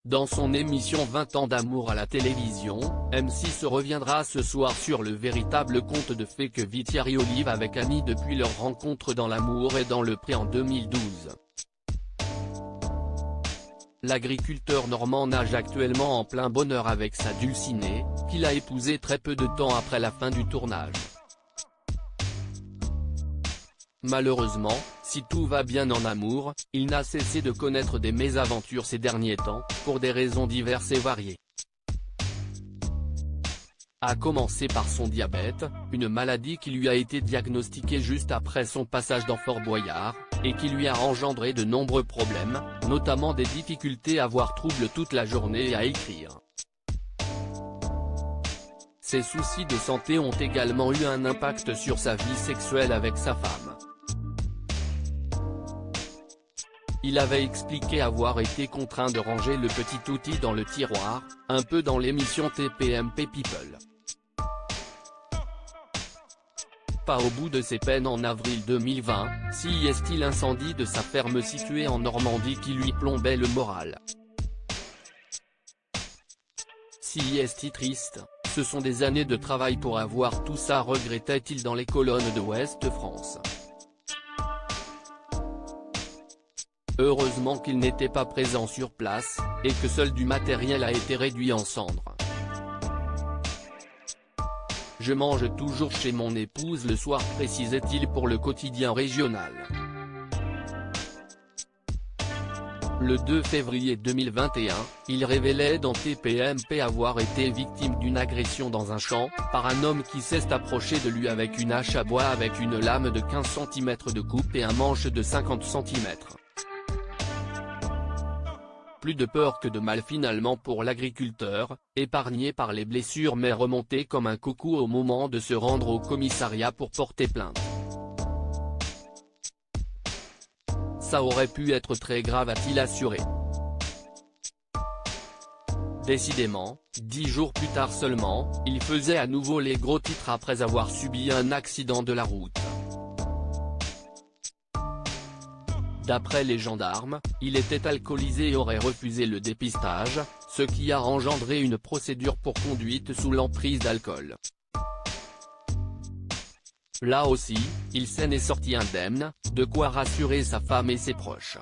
Dans son émission 20 ans d'amour à la télévision, M6 reviendra ce soir sur le véritable conte de fées que vit Thierry Olive avec Annie depuis leur rencontre dans l'amour et dans le pré en 2012. L'agriculteur normand nage actuellement en plein bonheur avec sa Dulcinée, qu'il a épousée très peu de temps après la fin du tournage. Malheureusement, si tout va bien en amour, il n'a cessé de connaître des mésaventures ces derniers temps, pour des raisons diverses et variées. À commencer par son diabète, une maladie qui lui a été diagnostiquée juste après son passage dans Fort Boyard, et qui lui a engendré de nombreux problèmes, notamment des difficultés à voir trouble toute la journée et à écrire. Ses soucis de santé ont également eu un impact sur sa vie sexuelle avec sa femme. Il avait expliqué avoir été contraint de ranger le petit outil dans le tiroir, un peu dans l'émission TPMP People. Pas au bout de ses peines en avril 2020, CIST l'incendie de sa ferme située en Normandie qui lui plombait le moral. CIST triste, ce sont des années de travail pour avoir tout ça, regrettait-il dans les colonnes de Ouest France. Heureusement qu'il n'était pas présent sur place, et que seul du matériel a été réduit en cendres. Je mange toujours chez mon épouse le soir, précisait-il pour le quotidien régional. Le 2 février 2021, il révélait dans TPMP avoir été victime d'une agression dans un champ, par un homme qui s'est approché de lui avec une hache à bois avec une lame de 15 cm de coupe et un manche de 50 cm. Plus de peur que de mal finalement pour l'agriculteur, épargné par les blessures mais remonté comme un coucou au moment de se rendre au commissariat pour porter plainte. Ça aurait pu être très grave, a-t-il assuré. Décidément, 10 jours plus tard seulement, il faisait à nouveau les gros titres après avoir subi un accident de la route. D'après les gendarmes, il était alcoolisé et aurait refusé le dépistage, ce qui a engendré une procédure pour conduite sous l'emprise d'alcool. Là aussi, il s'en est sorti indemne, de quoi rassurer sa femme et ses proches.